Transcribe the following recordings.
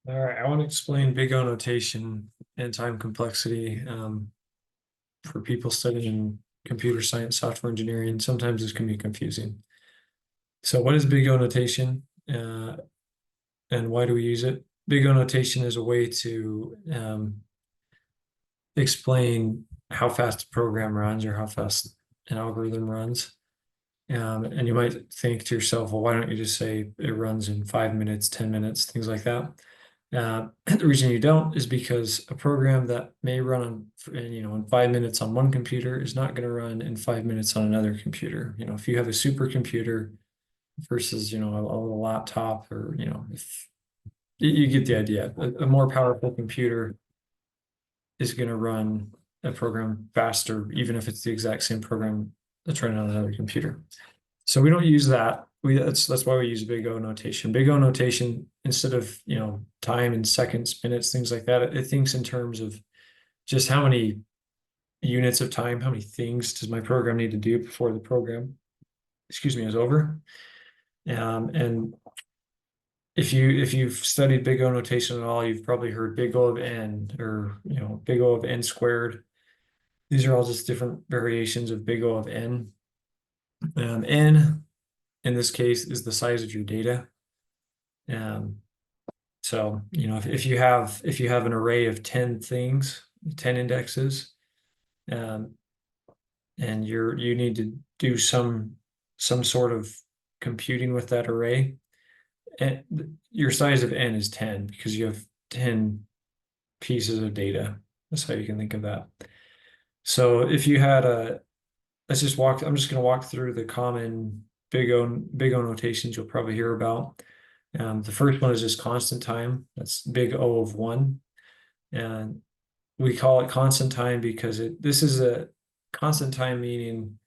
All right, I want to explain big O notation and time complexity for people studying computer science, software engineering. Sometimes this can be confusing. So, what is big O notation and why do we use it? Big O notation is a way to explain how fast a program runs or how fast an algorithm runs. And you might think to yourself, well, why don't you just say it runs in 5 minutes, 10 minutes, things like that? The reason you don't is because a program that may run in 5 minutes on one computer is not going to run in 5 minutes on another computer. If you have a supercomputer versus a little laptop, or if you get the idea, a more powerful computer is going to run a program faster, even if it's the exact same program that's running on another computer. So we don't use that. That's why we use big O notation. Big O notation, instead of time in seconds, minutes, things like that, it thinks in terms of just how many units of time, how many things does my program need to do before the program, is over. And if you've studied big O notation at all, you've probably heard big O of n, or big O of n squared. These are all just different variations of big O of n. N in this case is the size of your data. So if you have an array of 10 things, 10 indexes, um, and you need to do some sort of computing with that array, and your size of n is 10 because you have 10 pieces of data. That's how you can think of that. So if you had I'm just going to walk through the common big O notations you'll probably hear about. The first one is just constant time. That's big O of 1. And we call it constant time because this is a constant time, meaning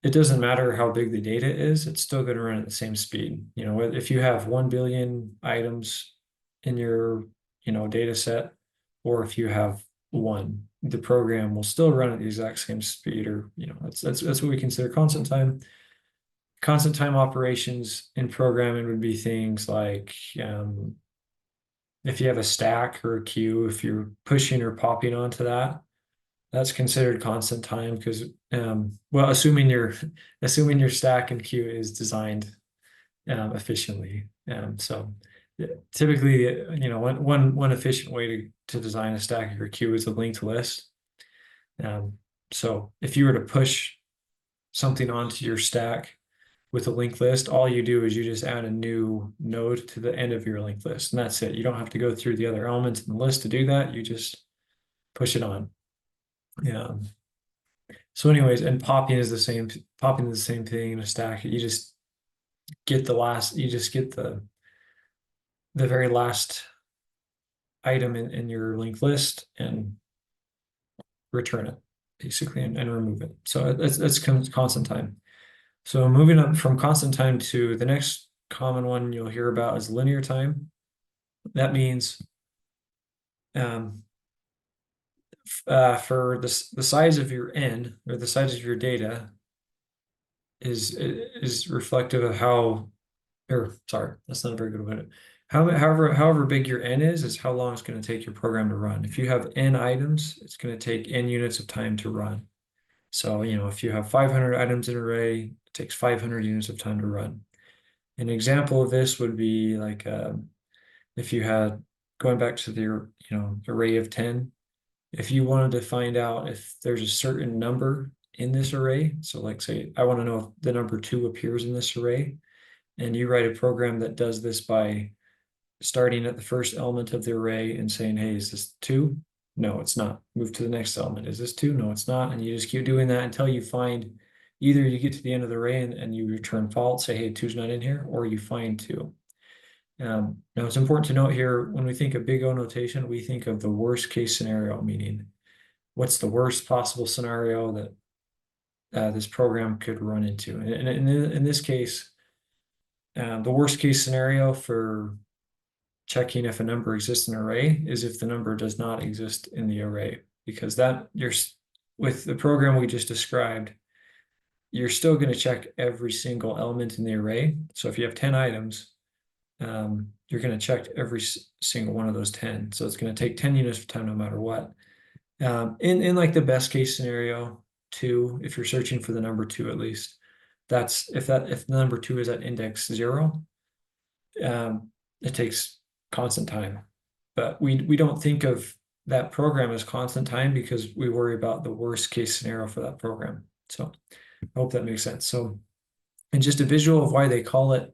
it doesn't matter how big the data is, it's still going to run at the same speed. If you have 1 billion items in your data set, or if you have one, the program will still run at the exact same speed, or that's what we consider constant time. Constant time operations in programming would be things like if you have a stack or a queue, if you're pushing or popping onto that, that's considered constant time because, well, assuming your stack and queue is designed efficiently. So typically, one efficient way to design a stack or queue is a linked list. So if you were to push something onto your stack with a linked list, all you do is you just add a new node to the end of your linked list, and that's it. You don't have to go through the other elements in the list to do that. You just push it on. Yeah. So anyways, and popping is the same. Popping is the same thing in a stack. You just get the very last item in your linked list and return it basically, and remove it. So that's constant time. So moving up from constant time to the next common one you'll hear about is linear time. That means for the size of your n, or the size of your data, is reflective of how, or sorry, that's not a very good way to. However big your n is how long it's going to take your program to run. If you have n items, it's going to take n units of time to run. So, if you have 500 items in an array, it takes 500 units of time to run. An example of this would be like if you had, going back to the array of 10, if you wanted to find out if there's a certain number in this array, so like say I want to know if the number 2 appears in this array, and you write a program that does this by starting at the first element of the array and saying, hey, is this 2? No, it's not. Move to the next element. Is this 2? No, it's not. And you just keep doing that until you find, either you get to the end of the array and you return false, say, hey, 2's not in here, or you find 2. Now it's important to note here, when we think of big O notation, we think of the worst case scenario, meaning what's the worst possible scenario that this program could run into. And in this case, the worst case scenario for checking if a number exists in an array is if the number does not exist in the array, because with the program we just described, you're still going to check every single element in the array. So if you have 10 items, you're going to check every single one of those 10. So it's going to take 10 units of time no matter what. In like the best case scenario, 2, if you're searching for the number 2 at least, that's if the number 2 is at index 0, it takes constant time. But we don't think of that program as constant time because we worry about the worst case scenario for that program. So I hope that makes sense. So, and just a visual of why they call it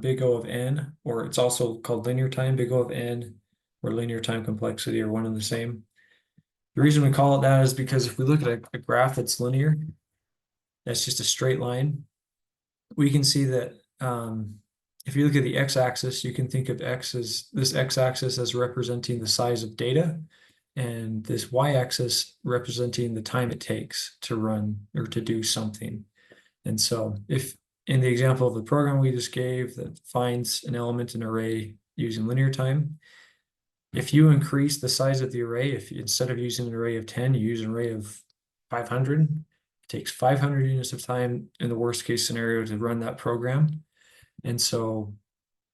big O of n, or it's also called linear time. Big O of n or linear time complexity are one and the same. The reason we call it that is because if we look at a graph that's linear, that's just a straight line, we can see that if you look at the x-axis, you can think of this x-axis as representing the size of data, and this y-axis representing the time it takes to run or to do something. And so if in the example of the program we just gave that finds an element in an array using linear time, if you increase the size of the array, if instead of using an array of 10, you use an array of 500, it takes 500 units of time in the worst case scenario to run that program. And so,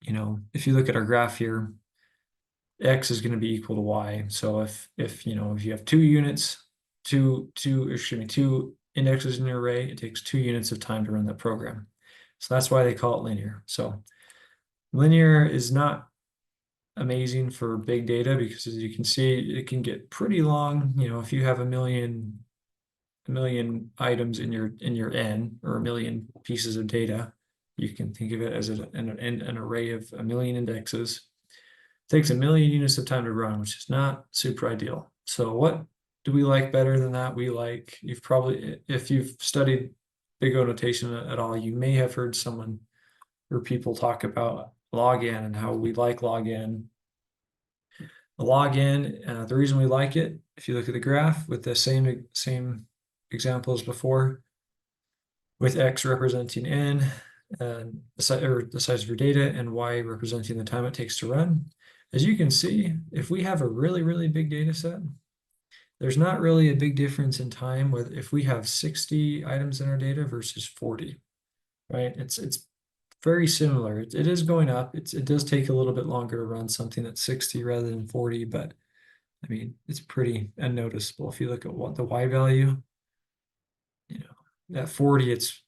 if you look at our graph here, x is going to be equal to y. So if you have 2 units, two indexes in your array, it takes 2 units of time to run that program. So that's why they call it linear. So linear is not amazing for big data because, as you can see, it can get pretty long. If you have a million items in your n, or a million pieces of data, you can think of it as an array of a million indexes. It takes a million units of time to run, which is not super ideal. So what do we like better than that? If you've studied big O notation at all, you may have heard someone or people talk about log n and how we like log n. The log n, the reason we like it, if you look at the graph with the same example as before, with x representing n, and the size of your data, and y representing the time it takes to run. As you can see, if we have a really, really big data set, there's not really a big difference in time if we have 60 items in our data versus 40, right? It's very similar. It is going up. It does take a little bit longer to run something that's 60 rather than 40, but I mean, it's pretty unnoticeable. If you look at what the y value, at 40, it's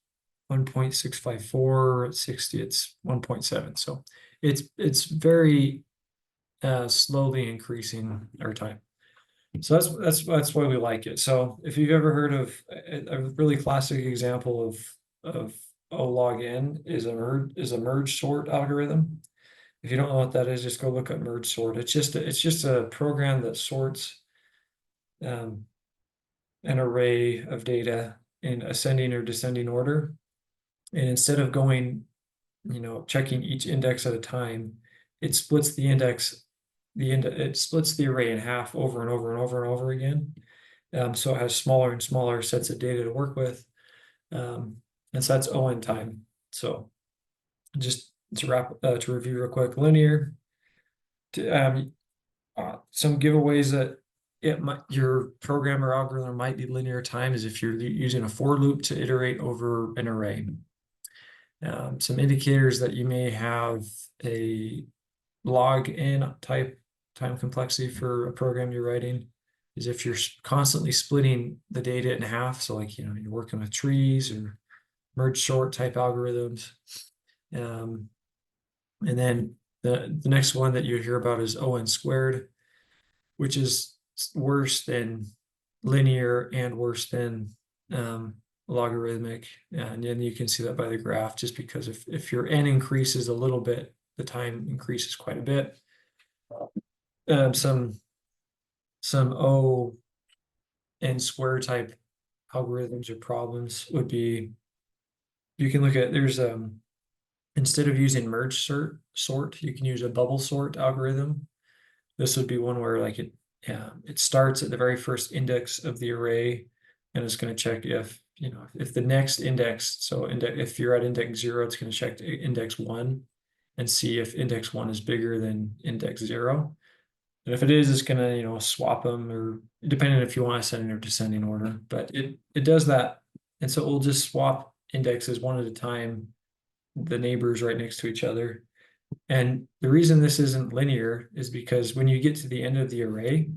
1.654, at 60, it's 1.7. So it's very slowly increasing our time. So that's why we like it. So if you've ever heard of a really classic example of O log n is a merge sort algorithm. If you don't know what that is, just go look up merge sort. It's just a program that sorts an array of data in ascending or descending order. And instead of going, checking each index at a time, it splits it splits the array in half over and over and over and over again. So it has smaller and smaller sets of data to work with. And so that's O(n) time. So just to review real quick, linear, some giveaways that your program or algorithm might be linear time is if you're using a for loop to iterate over an array. Some indicators that you may have a log n type time complexity for a program you're writing is if you're constantly splitting the data in half. So like, you're working with trees or merge sort type algorithms. And then the next one that you hear about is O(n) squared, which is worse than linear and worse than logarithmic. And then you can see that by the graph, just because if your n increases a little bit, the time increases quite a bit. Some O(n) square type algorithms or problems would be, you can look at, there's instead of using merge sort, you can use a bubble sort algorithm. This would be one where like it starts at the very first index of the array, and it's going to check if the next index, so if you're at index 0, it's going to check index 1 and see if index 1 is bigger than index 0. And if it is, it's going to swap them, or depending if you want ascending or descending order. But it does that, and so it will just swap indexes one at a time, the neighbors right next to each other. And the reason this isn't linear is because when you get to the end of the array,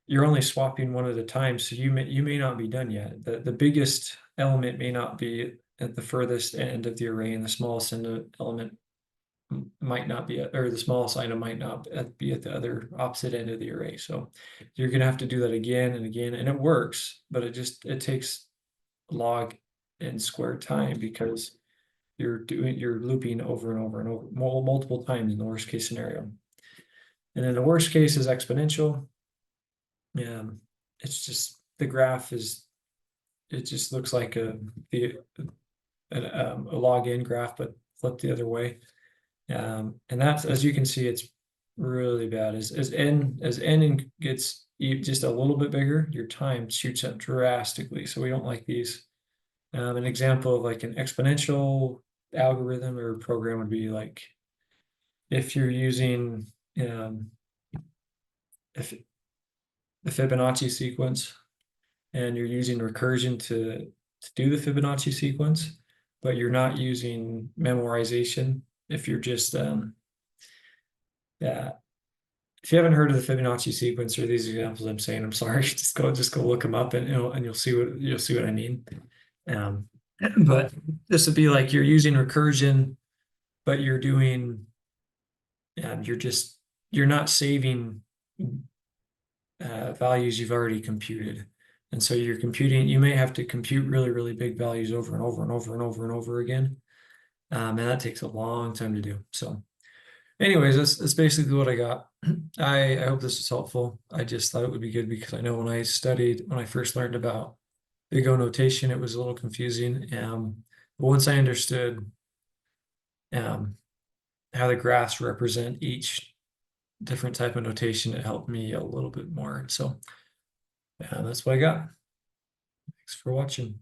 you're only swapping one at a time. So you may not be done yet. The biggest element may not be at the furthest end of the array, and the smallest element might not be or the smallest item might not be at the other opposite end of the array. So you're gonna have to do that again and again, and it works, but it takes log and square time because you're looping over and over and over multiple times in the worst case scenario. And then the worst case is exponential. It's just the graph is it just looks like a log in graph, but flipped the other way. And that's, as you can see, it's really bad. As n gets just a little bit bigger, your time shoots up drastically. So we don't like these. An example of like an exponential algorithm or program would be like if you're using if the Fibonacci sequence and you're using recursion to do the Fibonacci sequence, but you're not using memorization. If you're just yeah, if you haven't heard of the Fibonacci sequence or these examples I'm saying, I'm sorry, just go look them up and you'll see what I mean. Um, but this would be like you're using recursion, but you're doing you're not saving values you've already computed. And so you're computing, you may have to compute really, really big values over and over and over and over and over again. And that takes a long time to do. So anyways, that's basically what I got. I hope this is helpful. I just thought it would be good because I know when I first learned about big O notation, it was a little confusing. But once I understood um, how the graphs represent each different type of notation, it helped me a little bit more. So that's what I got. Thanks for watching.